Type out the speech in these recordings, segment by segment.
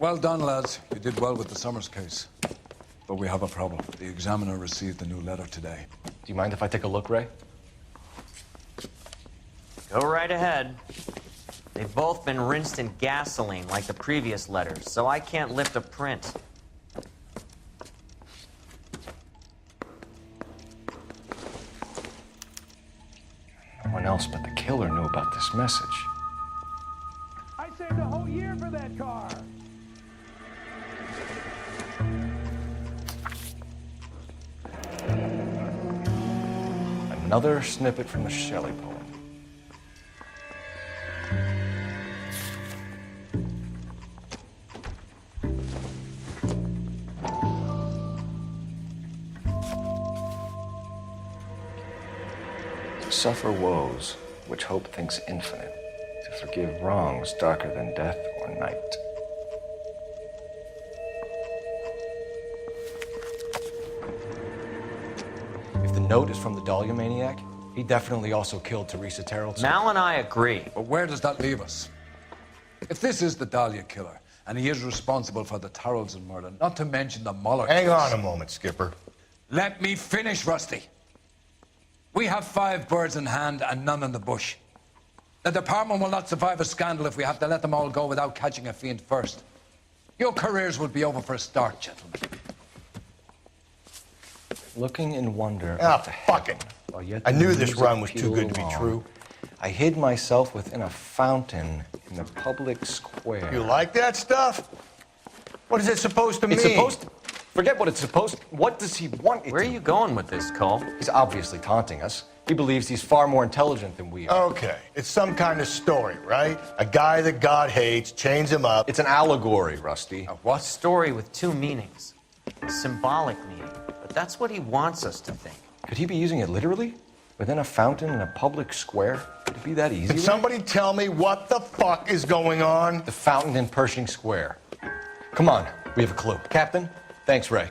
Well done, lads. You did well with the Summers case. But we have a problem. The examiner received a new letter today. Do you mind if I take a look, Ray? Go right ahead. They've both been rinsed in gasoline like the previous letters, so I can't lift a print. No one else but the killer knew about this message. I saved a whole year for that car. Another snippet from the Shelley poem. To suffer woes which hope thinks infinite, to forgive wrongs darker than death or night. If the note is from the Dahlia maniac, he definitely also killed Teresa Terrell. Mal and I agree. But where does that leave us? If this is the Dahlia killer, and he is responsible for the Tarrelson murder, not to mention the Muller Hang case. on a moment, Skipper. Let me finish, Rusty. We have 5 birds in hand and none in the bush. The department will not survive a scandal if we have to let them all go without catching a fiend first. Your careers will be over for a start, gentlemen. Looking in wonder. Ah, fucking. I knew this run was too good to be true. I hid myself within a fountain in the public square. You like that stuff? What is it supposed to mean? It's supposed to... Forget what it's supposed to... What does he want it Where are to you going with this, Cole? He's obviously taunting us. He believes he's far more intelligent than we are. Okay, it's some kind of story, right? A guy that God hates, chains him up. It's an allegory, Rusty. A what? Story with 2 meanings. A symbolic meaning. But that's what he wants us to think. Could he be using it literally? Within a fountain in a public square? Could it be that easy? Can somebody tell me what the fuck is going on? The fountain in Pershing Square. Come on, we have a clue. Captain, thanks, Ray.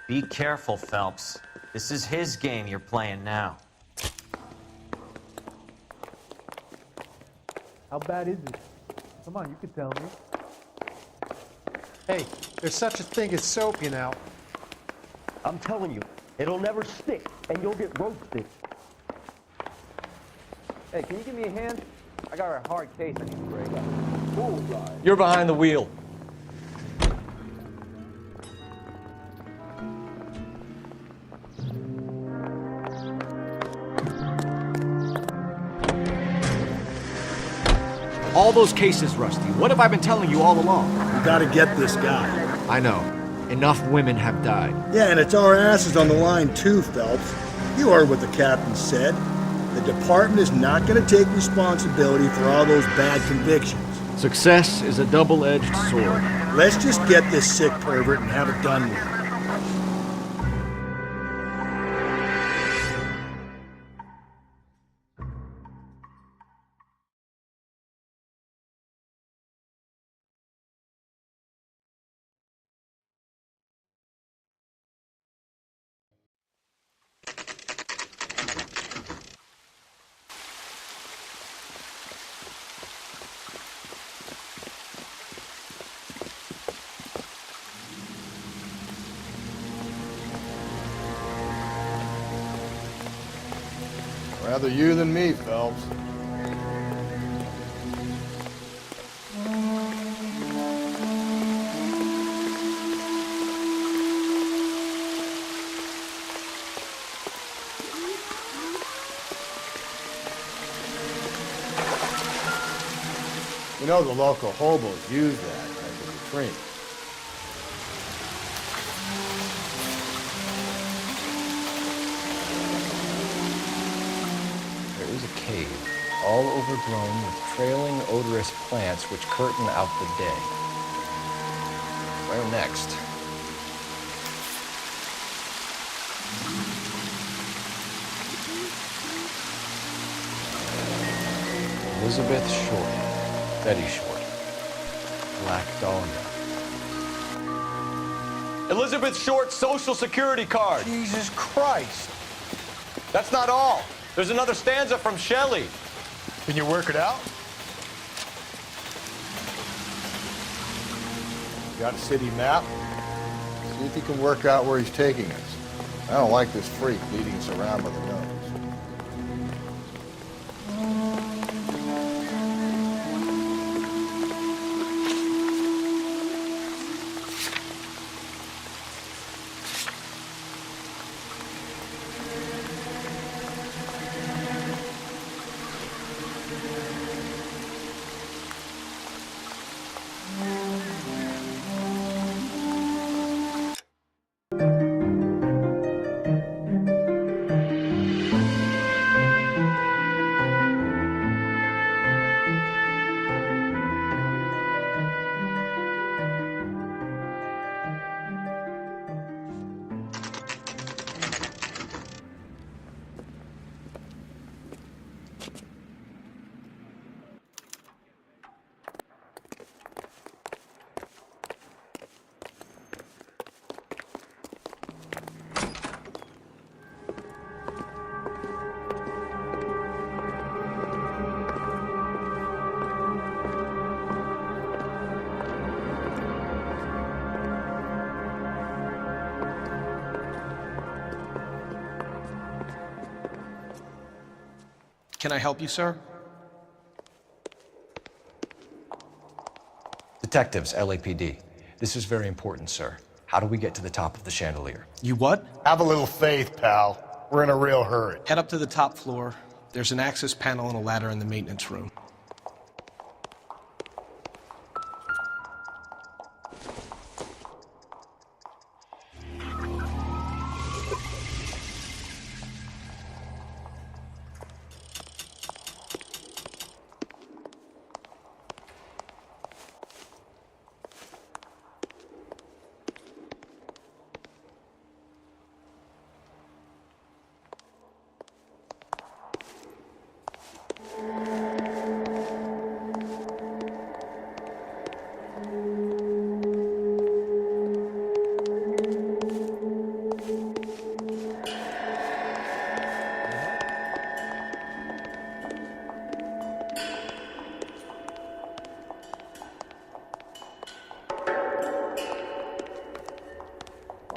Be careful, Phelps. This is his game you're playing now. How bad is it? Come on, you can tell me. Hey, there's such a thing as soap, you know. I'm telling you, it'll never stick, and you'll get roasted. Hey, can you give me a hand? I got a hard case I need to break up. You're behind the wheel. All those cases, Rusty. What have I been telling you all along? We gotta get this guy. I know. Enough women have died. Yeah, and it's our asses on the line too, Phelps. You heard what the captain said. The department is not gonna take responsibility for all those bad convictions. Success is a double-edged sword. Let's just get this sick pervert and have it done with. Rather you than me, Phelps. You know the local hobos use that as a retreat. There is a cave, all overgrown with trailing, odorous plants which curtain out the day. Where next? Elizabeth Short, Betty Short, Black Dahlia. Elizabeth Short's Social Security card. Jesus Christ. That's not all. There's another stanza from Shelley. Can you work it out? got a city map? See if you can work out where he's taking us. I don't like this freak leading us around by the nose. Can I help you, sir? Detectives, LAPD. This is very important, sir. How do we get to the top of the chandelier? You what? Have a little faith, pal. We're in a real hurry. Head up to the top floor. There's an access panel and a ladder in the maintenance room.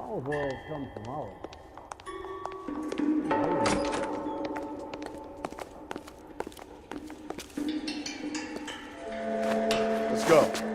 Olive oil comes from olives. Let's go.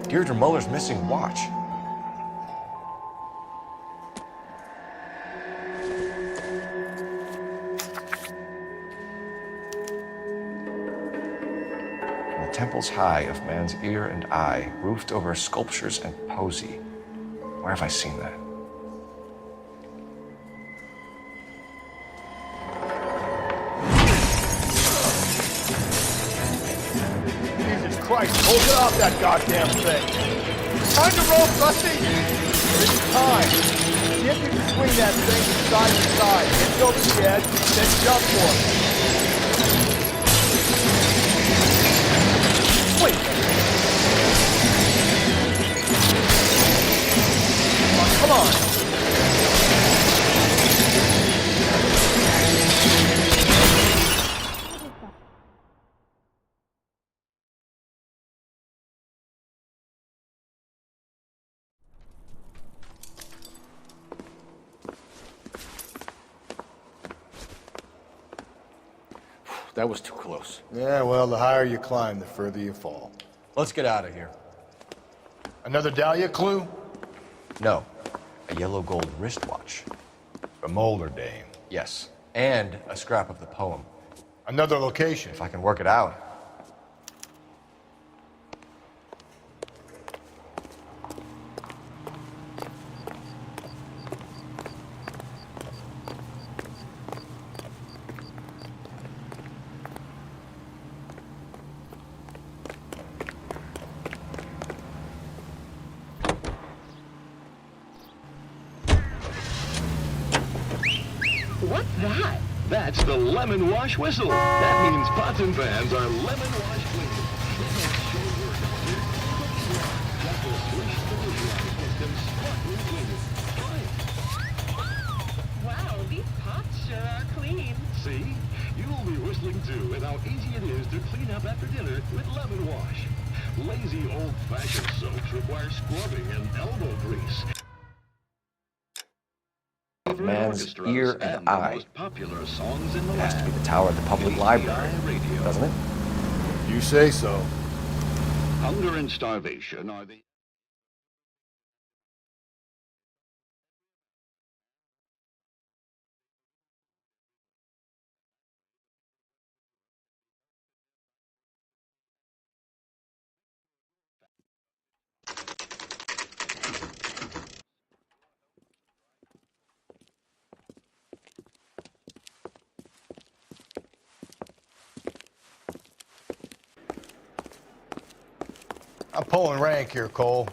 Deirdre Muller's missing watch. From the temples high of man's ear and eye, roofed over sculptures and poesy. Where have I seen that? Jesus Christ, hold it off that goddamn thing. Time to roll, Rusty! It's time. See if you can swing that thing from side to side. Get over the edge, then jump for it. Wait. Come on. That was too close. Yeah, well, the higher you climb, the further you fall. Let's get out of here. Another Dahlia clue? No, a yellow gold wristwatch. The Molder Dame. Yes. And a scrap of the poem. Another location. If I can work it out. What's that? That's the lemon wash whistle. That means pots and pans are lemon wash clean. It makes sure work out here. That will swish the visualize system smartly clean. Try it. Wow, these pots sure are clean. See? You'll be whistling too at how easy it is to clean up after dinner with lemon wash. Lazy old-fashioned soaps require scrubbing and elbow grease. Of man's ear and eye. Popular songs in the It has to be the tower at the public library, doesn't it? You say so. Hunger and starvation are the... I'm pulling rank here, Cole.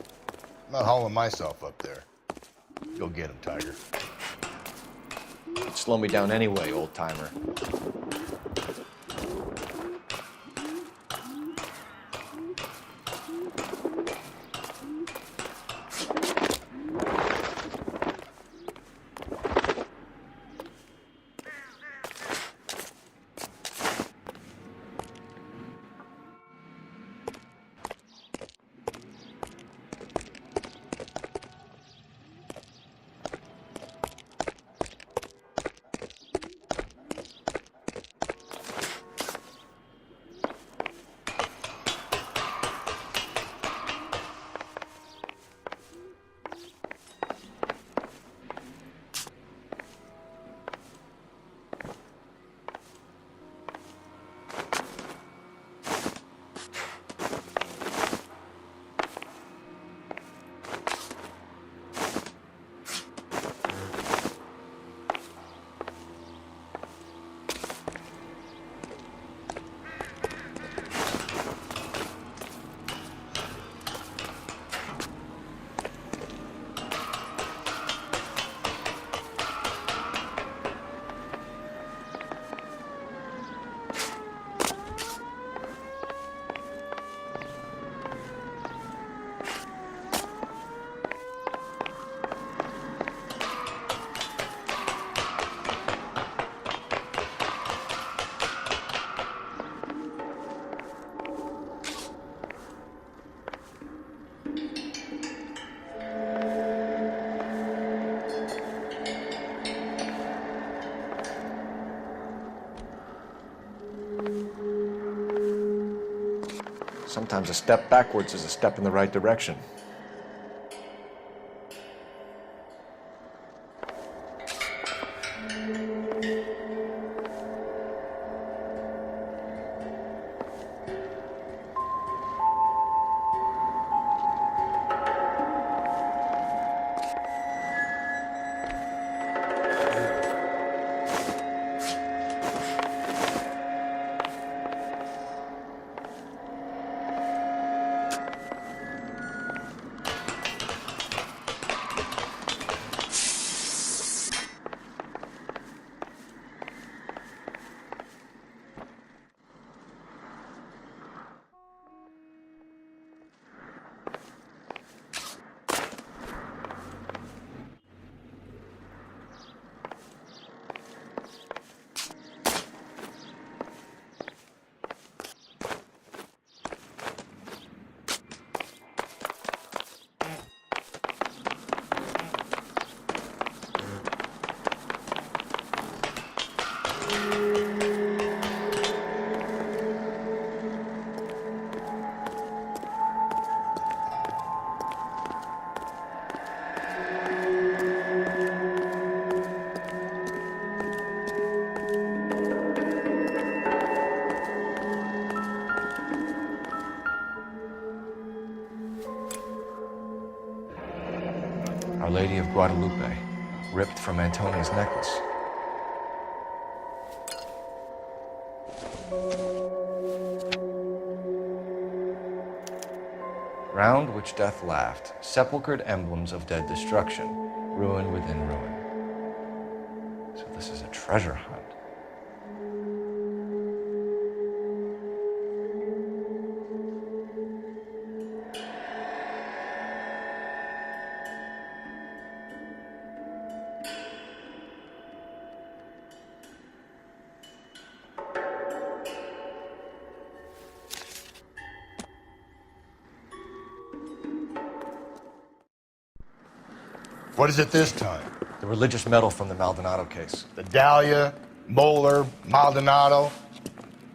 I'm not hauling myself up there. Go get him, Tiger. You'd slow me down anyway, old-timer. Sometimes a step backwards is a step in the right direction. Lady of Guadalupe, ripped from Antonia's necklace. Round which death laughed, sepulchred emblems of dead destruction, ruin within ruin. So this is a treasure hunt. What is it this time? The religious medal from the Maldonado case. The Dahlia, Moeller, Maldonado.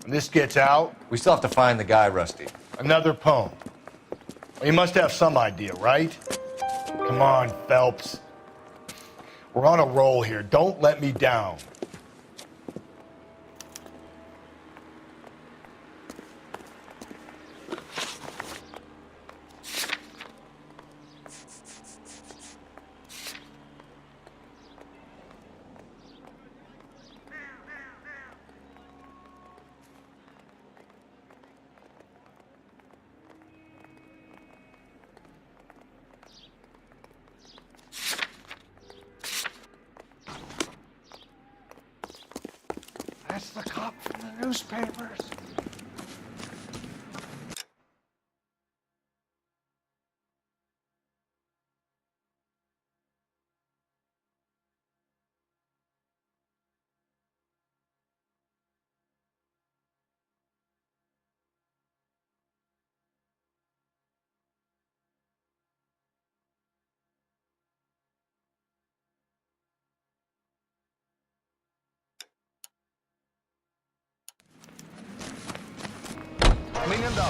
When this gets out... We still have to find the guy, Rusty. Another poem. Well, you must have some idea, right? Come on, Phelps. We're on a roll here. Don't let me down. That's the cop from the newspapers.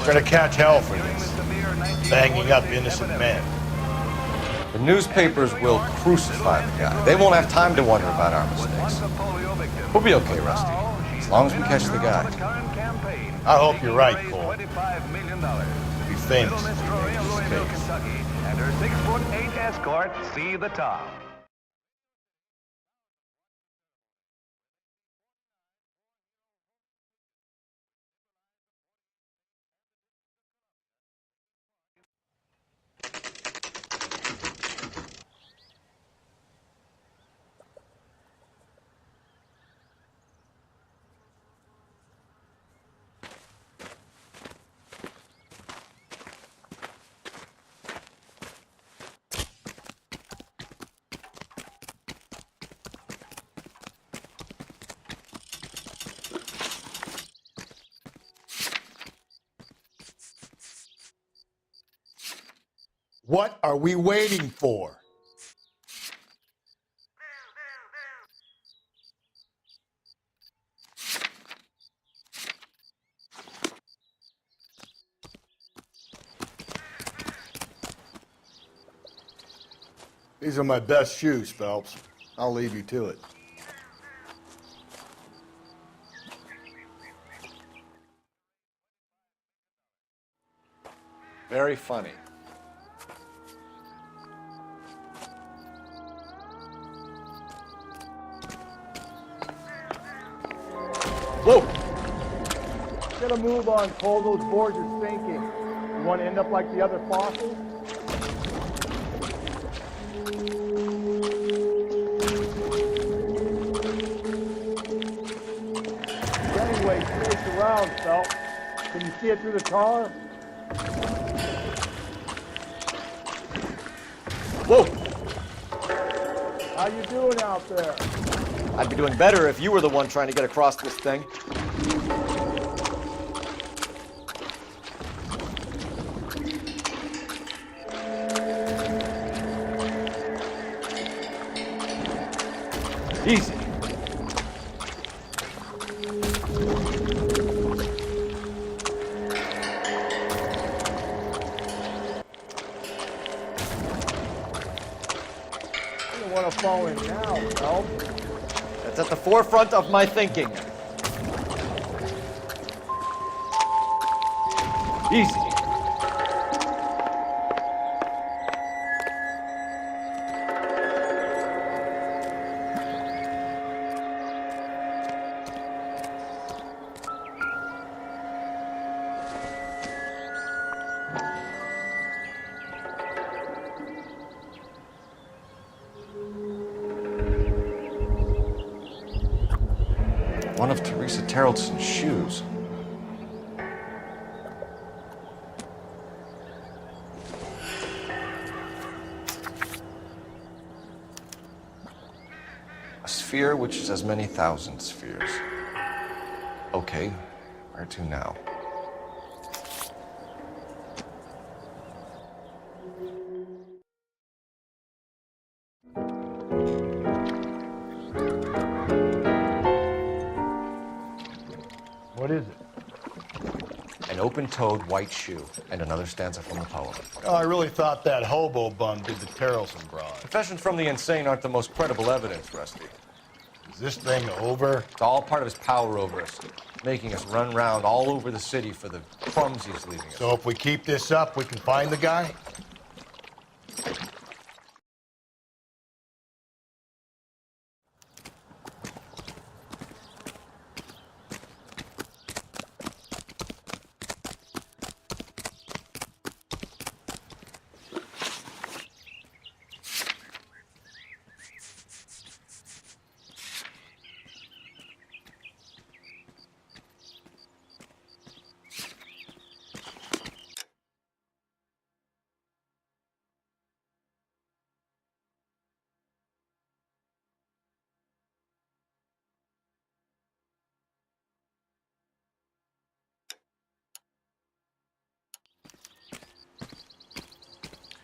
We're gonna catch hell for this. Banging up innocent men. The newspapers will crucify the guy. They won't have time to wonder about our mistakes. We'll be okay, Rusty, as long as we catch the guy. I hope you're right, Cole. Be famous. And her 6'8" escort see the top. What are we waiting for? These are my best shoes, Phelps. I'll leave you to it. Very funny. Whoa! Get a move on, Cole. Those boards are sinking. You want to end up like the other fossils? Anyway, face around, Phelps. Can you see it through the tar? Whoa! How you doing out there? I'd be doing better if you were the one trying to get across this thing. Easy. You don't want to fall in now, Phelps. That's at the forefront of my thinking. Easy. One of Teresa Terrelson's shoes. A sphere which is as many thousand spheres. Okay, where to now? What is it? An open-toed white shoe, and another stanza from the poem. Oh, I really thought that hobo bum did the Terrelson broad. Confessions from the insane aren't the most credible evidence, Rusty. Is this thing over? It's all part of his power over us, making us run round all over the city for the crumbs he's leaving us. So if we keep this up, we can find the guy?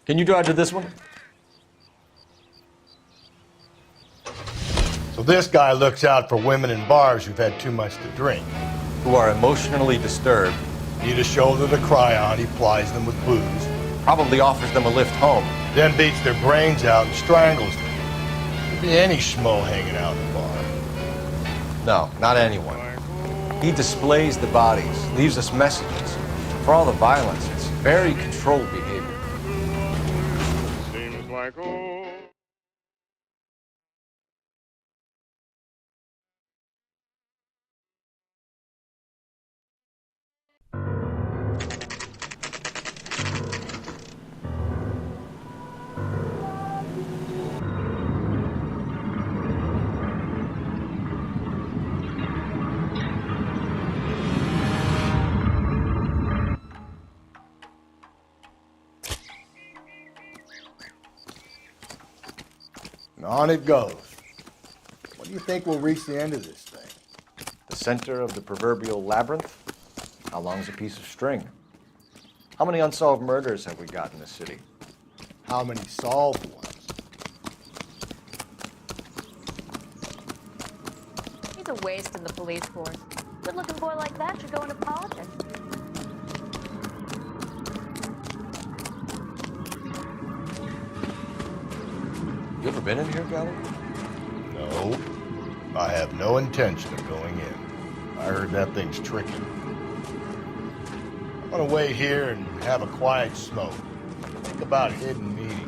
Can you drive to this one? So this guy looks out for women in bars who've had too much to drink. Who are emotionally disturbed. Need a shoulder to cry on, he plies them with booze. Probably offers them a lift home. Then beats their brains out and strangles them. Could be any schmo hanging out in the bar. No, not anyone. He displays the bodies, leaves us messages. For all the violence, it's very controlled behavior. Seems like oh. And on it goes. What do you think we'll reach the end of this thing? The center of the proverbial labyrinth? How long's a piece of string? How many unsolved murders have we got in this city? How many solved ones? He's a waste in the police force. Good-looking boy like that should go into politics. You ever been in here, Gallo? No. I have no intention of going in. I heard that thing's tricky. I'm gonna wait here and have a quiet smoke. Think about hidden meetings.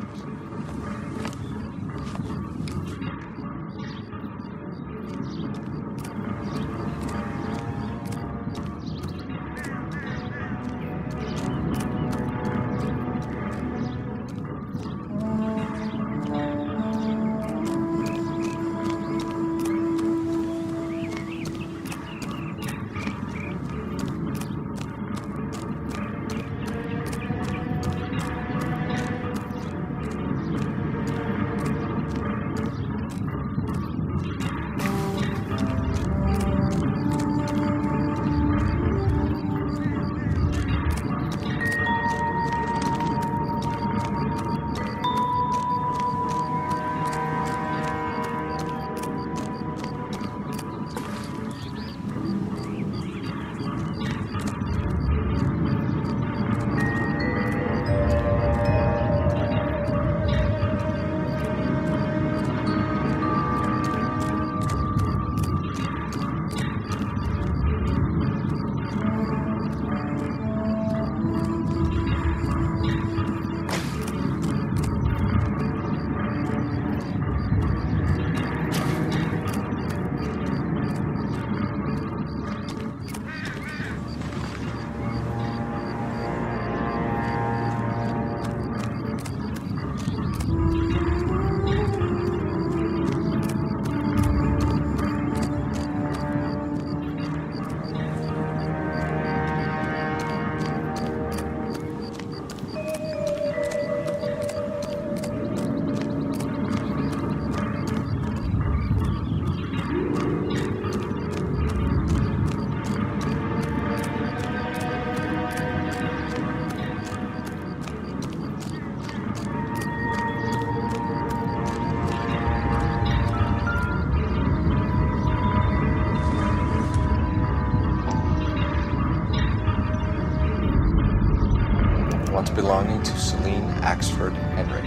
belonging to Celine Axford Henry.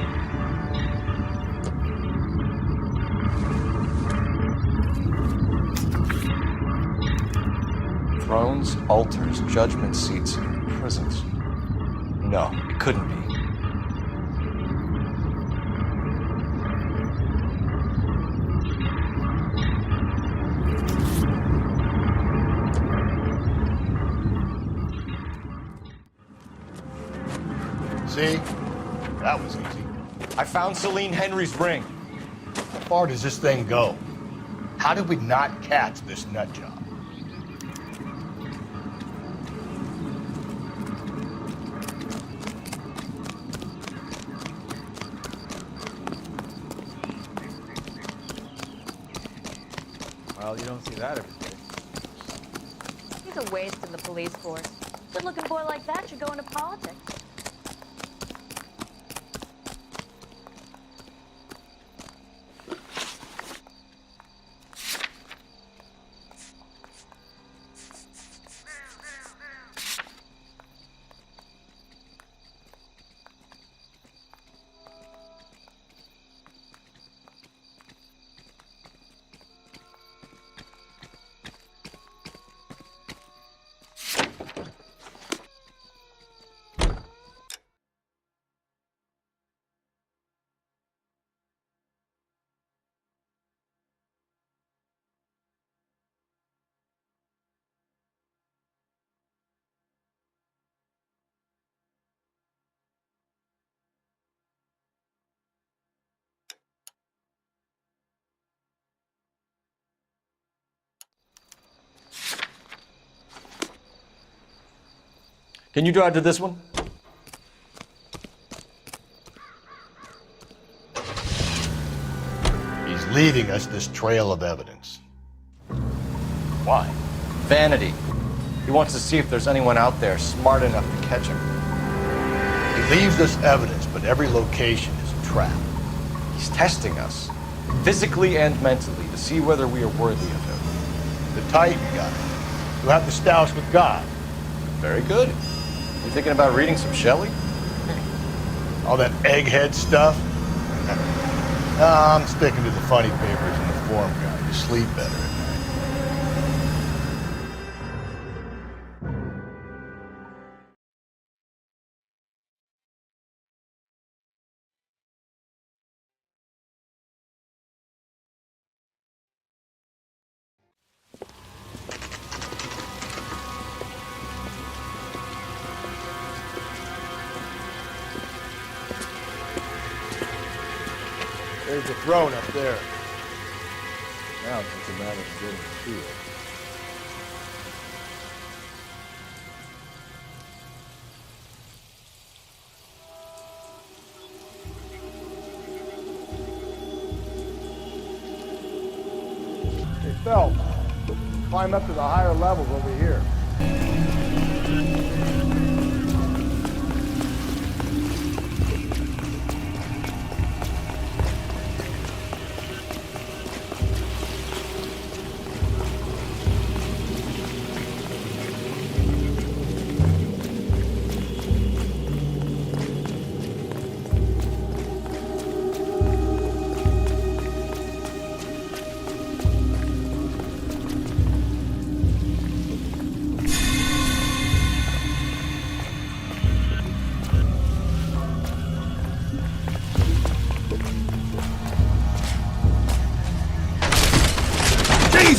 Thrones, altars, judgment seats, and prisons. No, it couldn't be. See? That was easy. I found Celine Henry's ring. How far does this thing go? How did we not catch this nut job? Well, you don't see that every day. He's a waste in the police force. Good-looking boy like that should go into politics. Can you drive to this one? He's leaving us this trail of evidence. Why? Vanity. He wants to see if there's anyone out there smart enough to catch him. He leaves us evidence, but every location is a trap. He's testing us, physically and mentally, to see whether we are worthy of him. The Titan guy, who had the stoush with God. Very good. You thinking about reading some Shelley? All that egghead stuff? I'm sticking to the funny papers and the form guide. You sleep better at night. There's the throne up there. Now it's just a matter of getting to it. Hey, Phelps, climb up to the higher levels over here.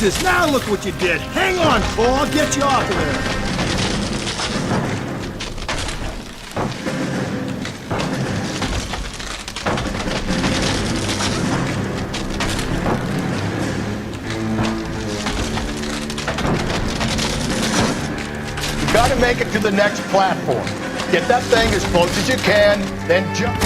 Jesus, now look what you did. Hang on, Paul. I'll get you off of there. You gotta make it to the next platform. Get that thing as close as you can, then jump.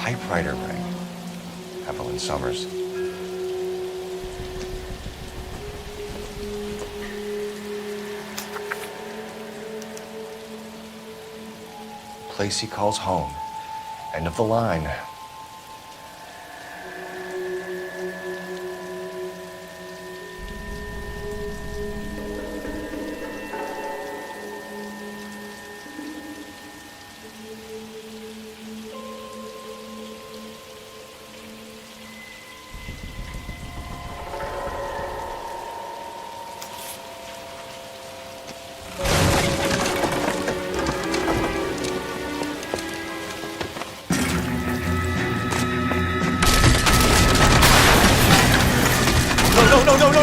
typewriter ring. Evelyn Summers. Place he calls home. End of the line.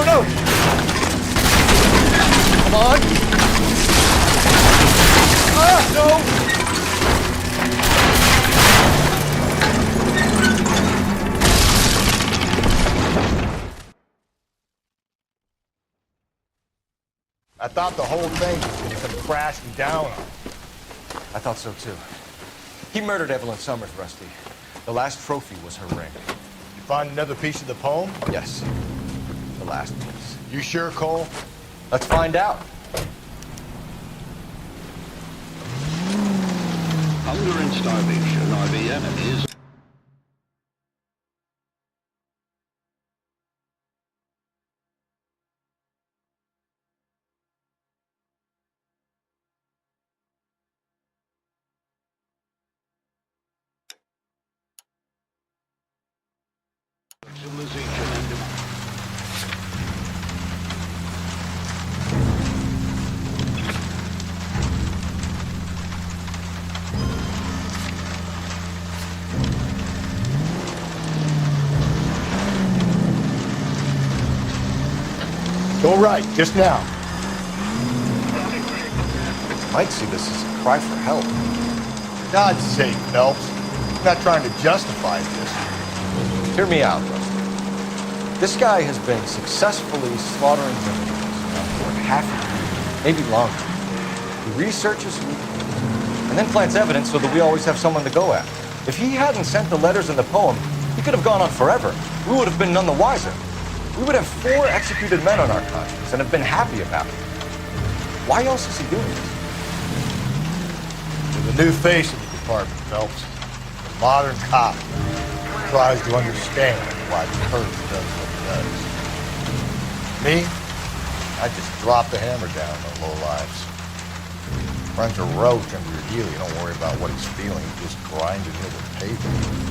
No! Come on! Ah, no! I thought the whole thing was going to come crashing down on him. I thought so too. He murdered Evelyn Summers, Rusty. The last trophy was her ring. You find another piece of the poem? Yes. The last piece. You sure, Cole? Let's find out. Hunger and starvation are the enemies. Civilization and democracy. Go right, just now. Might see this as a cry for help. For God's sake, Phelps. I'm not trying to justify this. Hear me out, Rusty. This guy has been successfully slaughtering criminals for half a year, maybe longer. He researches who and then plants evidence so that we always have someone to go at. If he hadn't sent the letters in the poem, he could have gone on forever. We would have been none the wiser. We would have 4 executed men on our conscience and have been happy about it. Why else is he doing this? You're the new face of the department, Phelps. The modern cop who tries to understand why the perp does what it does. Me? I just drop the hammer down on low lives. Runs a roach under your heel. You don't worry about what he's feeling. You just grind it into the pavement.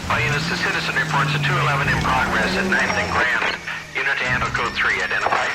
All units, the citizen reports a 211 in progress at 9th and Grand. Unit to handle code 3. Identify.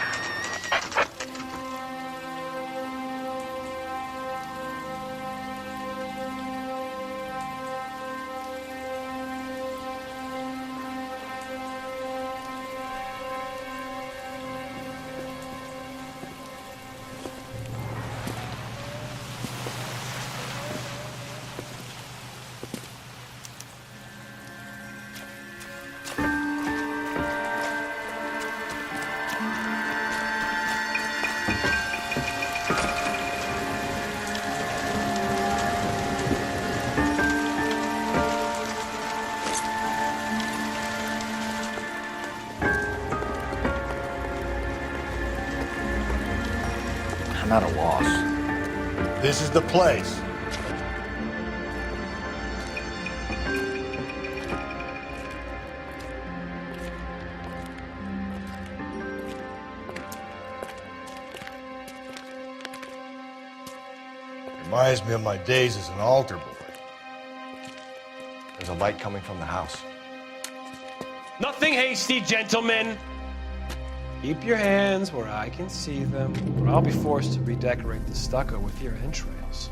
I'm at a loss. This is the place. Reminds me of my days as an altar boy. There's a light coming from the house. Nothing hasty, gentlemen. Keep your hands where I can see them, or I'll be forced to redecorate the stucco with your entrails.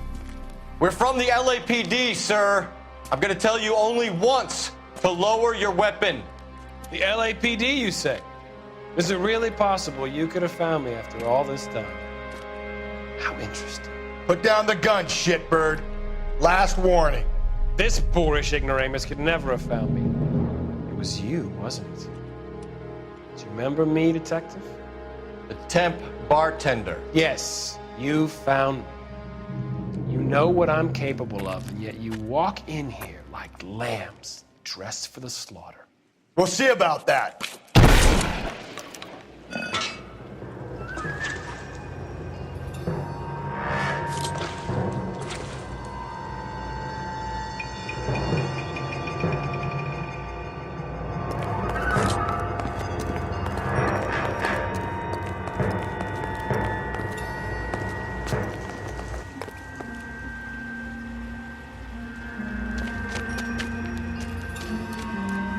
We're from the LAPD, sir. I'm gonna tell you only once to lower your weapon. The LAPD, you say? Is it really possible you could have found me after all this time? How interesting. Put down the gun, shitbird. Last warning. This boorish ignoramus could never have found me. It was you, wasn't it? Do you remember me, detective? The temp bartender. Yes, you found me. You know what I'm capable of, and yet you walk in here like lambs dressed for the slaughter. We'll see about that.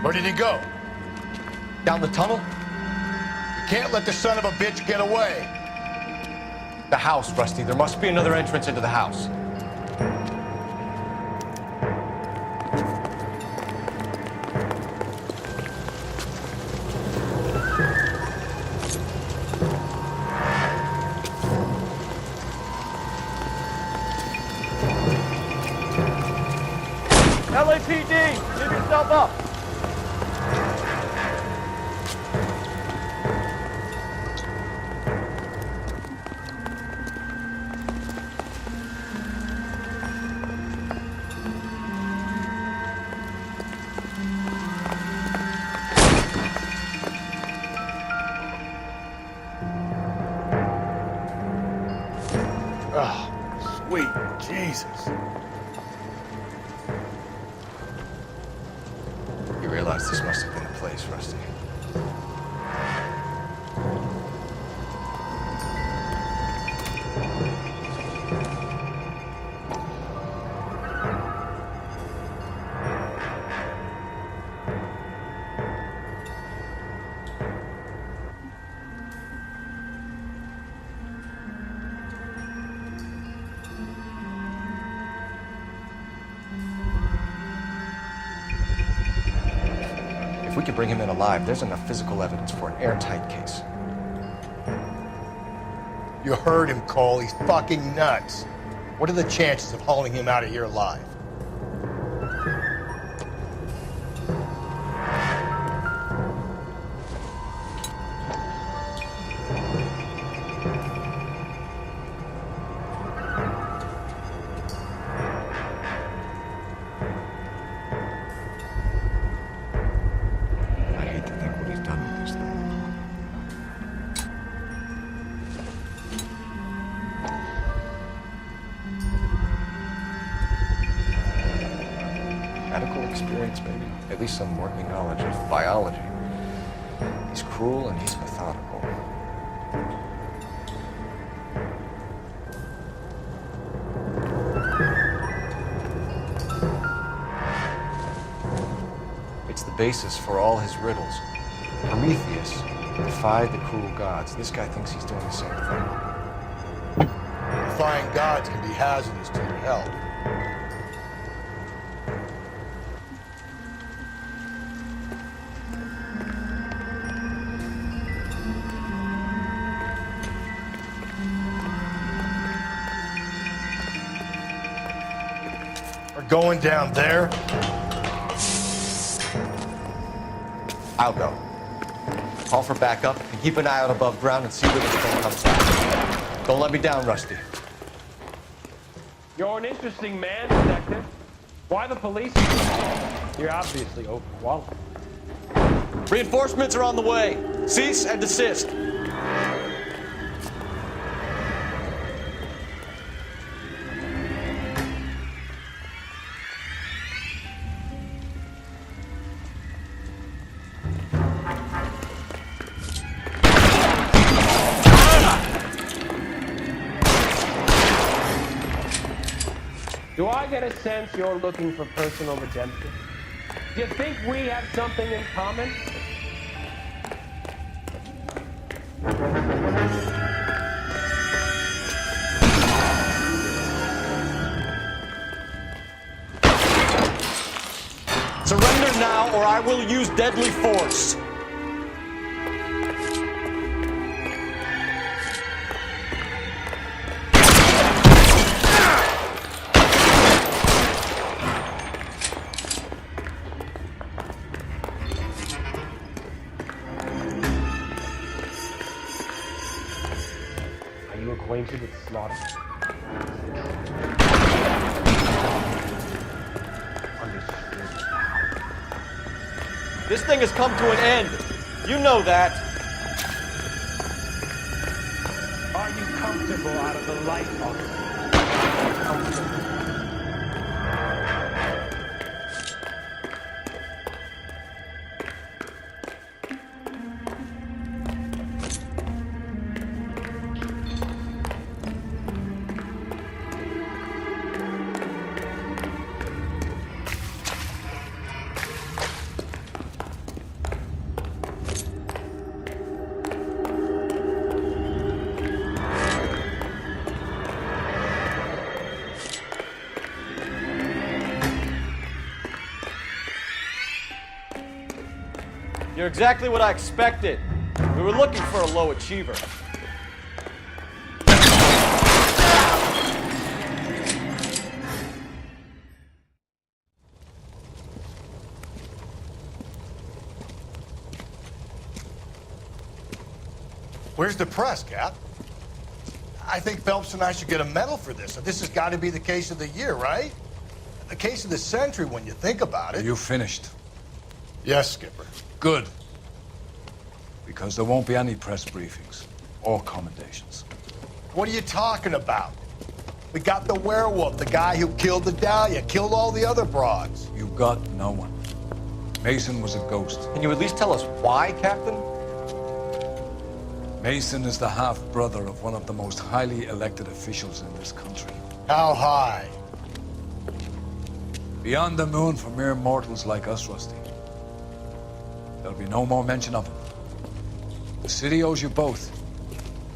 Where did he go? Down the tunnel? You can't let the son of a bitch get away. The house, Rusty. There must be another entrance into the house. LAPD, give yourself up. Oh, sweet Jesus. You realize this must have been the place, Rusty. If we could bring him in alive, there's enough physical evidence for an airtight case. You heard him, Cole. He's fucking nuts. What are the chances of hauling him out of here alive? I hate to think what he's done with this thing. Medical experience, maybe. At least some working knowledge of biology. He's cruel and he's methodical. It's the basis for all his riddles. Prometheus defied the cruel gods. This guy thinks he's doing the same thing. Defying gods can be hazardous to your health. We're going down there. I'll go. Call for backup and keep an eye out above ground and see where this thing comes out. Don't let me down, Rusty. You're an interesting man, Detective. Why the police? You're obviously overqualified. Reinforcements are on the way. Cease and desist. Do I get a sense you're looking for personal redemption? Do you think we have something in common? Surrender now, or I will use deadly force. Are you acquainted with slaughter? This thing has come to an end. You know that. Are you comfortable out of the light, officer? Comfortable. You're exactly what I expected. We were looking for a low achiever. Where's the press, Cap? I think Phelps and I should get a medal for this. This has got to be the case of the year, right? The case of the century when you think about it. Are you finished? Yes, Skipper. Good. Because there won't be any press briefings or commendations. What are you talking about? We got the werewolf, the guy who killed the Dahlia, killed all the other broads. You got no one. Mason was a ghost. Can you at least tell us why, Captain? Mason is the half-brother of one of the most highly elected officials in this country. How high? Beyond the moon for mere mortals like us, Rusty. There'll be no more mention of him. The city owes you both,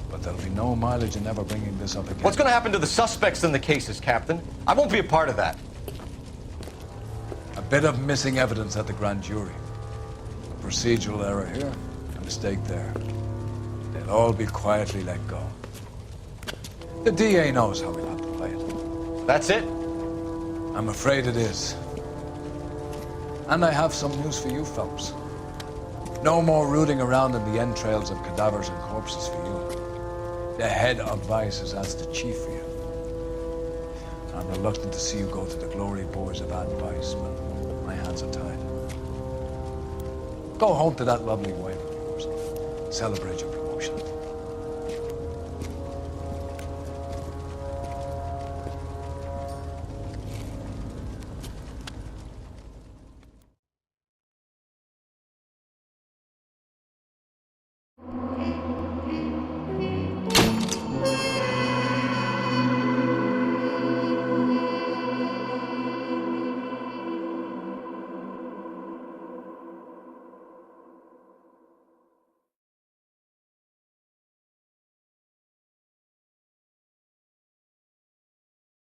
but there'll be no mileage in ever bringing this up again. What's going to happen to the suspects in the cases, Captain? I won't be a part of that. A bit of missing evidence at the grand jury. A procedural error here, a mistake there. They'll all be quietly let go. The DA knows how we'll have to play it. That's it? I'm afraid it is. And I have some news for you, Phelps. No more rooting around in the entrails of cadavers and corpses for you. The head of Vice has asked the chief for you. I'm reluctant to see you go to the glory boys of advice, but my hands are tied. Go home to that lovely wife of yours. Celebrate your